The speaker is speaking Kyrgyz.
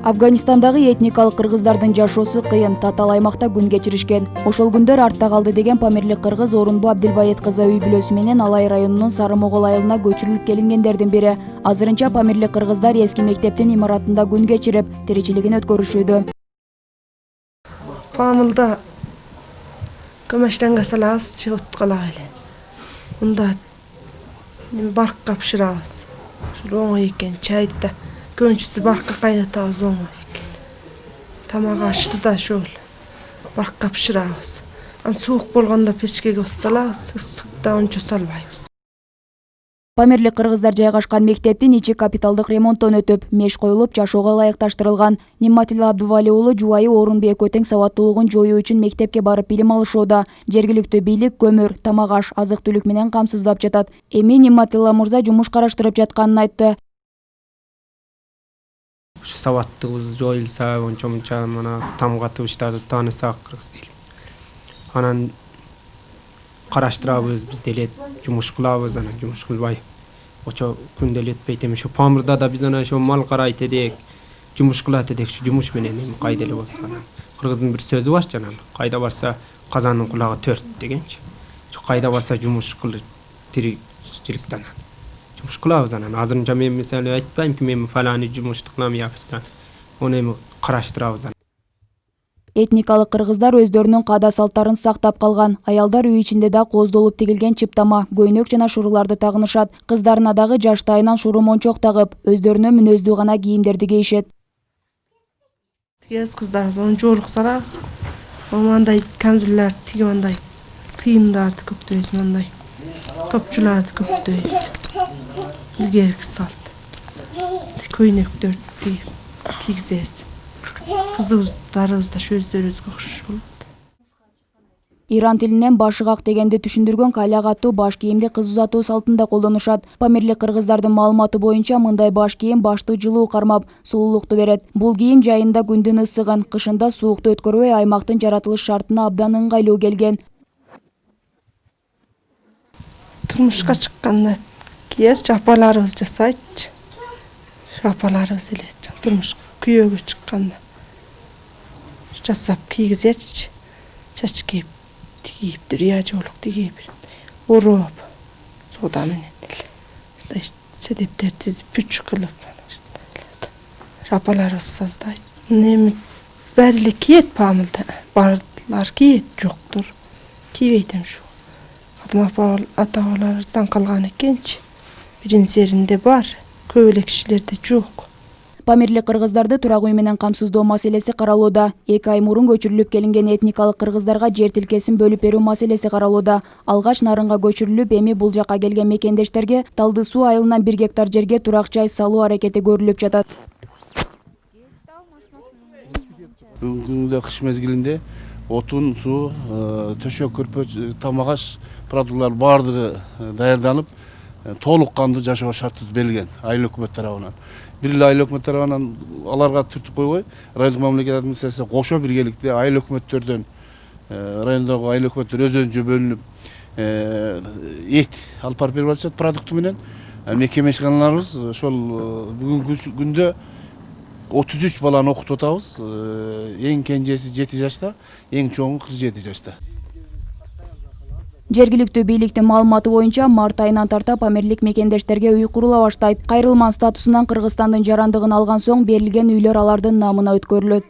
Афганистандагы этникалык кыргыздардын жашоосу кыйын, татаал аймакта күн кечиришкен. Ошол күндөр артта калды деген памирлик кыргыз Орунбу Абдилбает кызы үй бүлөсү менен Алай районунун Сары-Могол айылына көчүрүлүп келингендердин бири. Азырынча памирлик кыргыздар эски мектептин имаратында күн кечирип, тиричилигин өткөрүшүүдө. Памылда көмөштөнгө салабыз, чыгып калабыз эле. Мында баркка пышырабыз. Ушул оңой экен, чайды көңчүсү баркка кайнатабыз, оңой экен. Тамак ашты да ошол баркка пышырабыз. Ан суук болгондо печкеге салабыз, ысыкта ончо салбайбыз. Памирлик кыргыздар жайгашкан мектептин ичи капиталдык ремонттон өтүп, меш коюлуп, жашоого ылайыкташтырылган. Нимматилла Абдували уулу жубайы Орунбек тең сабаттуулугун жоюу үчүн мектепке барып билим алышууда. Жергиликтүү бийлик көмүр, тамак аш, азык-түлүк менен камсыздап жатат. Эми Нимматилла мырза жумуш караштырып жатканын айтты. Сабаттыгыбыз жоюлса, ончо-мунча мына тамгатып иштарды таанысак кыргыз элин. Анан караштырабыз, биз деле жумуш кылабыз, анан жумуш кылбай ошо күн деле өтпөйт. Эми ушу Памырда да биз ана ошо мал карайт эдик, жумуш кылат эдик, ушу жумуш менен эми кайда эле болсо анан кыргыздын бир сөзү бар жанагы, кайда барса казандын кулагы 4 дегенчи. Ушу кайда барса жумуш кылып тиричиликте анан жумуш кылабыз. Анан азырынча мен мисалы айтпайм ки мен фаланы жумушту кылам япыстан. Ону эми караштырабыз. Этникалык кыргыздар өздөрүнүн каада салттарын сактап калган. Аялдар үй ичинде да кооздолуп тигилген чыптама, көйнөк жана шуруларды тагынышат. Кыздарына дагы жаштайынан шуру мончок тагып, өздөрүнө мүнөздүү гана кийимдерди кийишет. Тигез кыздар оны жоолук салабыз. Мындай камзулдар тигип андай кыйымдарды көктөйбүз, мындай топчуларды көктөйбүз. Илгерки салт. Көйнөктөрдү тигип кийгизебиз. Кызыбыздарыбыз да өздөрүбүзгө окшош болот. Иран тилинен башыгак дегенди түшүндүргөн калак аттуу баш кийимди кыз узатуу салтында колдонушат. Памирлик кыргыздардын маалыматы боюнча мындай баш кийим башты жылуу кармап, сулуулукту берет. Бул кийим жайында күндүн ысыгын, кышында суукту өткөрбөй аймактын жаратылыш шартына абдан ыңгайлуу келген. Турмушка чыкканда кийебиз, жапаларыбыз жасайт. Жапаларыбыз эле турмушка күйөөгө чыкканда жасап кийгизетчи, чач кийип, тигииптир, жоолук тигип, уруп, соода менен седептер тизип, бүч кылып, жапаларыбыз создойт. Эми баары эле кийет Памылда, баарлар кийет, жоктур, кийбейт эми ушу. Ата-бабаларыбыздан калган экенчи, бирин-серинде бар, көп эле кишилерде жок. Памирлик кыргыздарды турак үй менен камсыздоо маселеси каралууда. 2 ай мурун көчүрүлүп келинген этникалык кыргыздарга жер тилкесин бөлүп берүү маселеси каралууда. Алгач Нарынга көчүрүлүп, эми бул жака келген мекендештерге Талды суу айылынан 1 гектар жерге турак жай салуу аракети көрүлүп жатат. Бүгүнкү күндө кыш мезгилинде отун, суу, төшөк, көрпө, тамак аш продуктлар баардыгы даярданып, толук кандуу жашоо шарт берилген айыл өкмөт тарабынан. Бир эле айыл өкмөт тарабынан аларга түртүп койбой, райондук мамлекет администрация кошо биргеликте айыл өкмөттөрдөн, райондогу айыл өкмөттөр өзүнчө бөлүнүп, эт алып барып берип атышат продукту менен. Мекеме ишканаларыбыз ошол бүгүнкү күндө 33 баланы окутуп атабыз. Эң кенжеси 7 жашта, эң чоңу 47 жашта. Жергиликтүү бийликтин маалыматы боюнча март айынан тарта памирлик мекендештерге үй курула баштайт. Кайрылман статусунан Кыргызстандын жарандыгын алган соң берилген үйлөр алардын намына өткөрүлөт.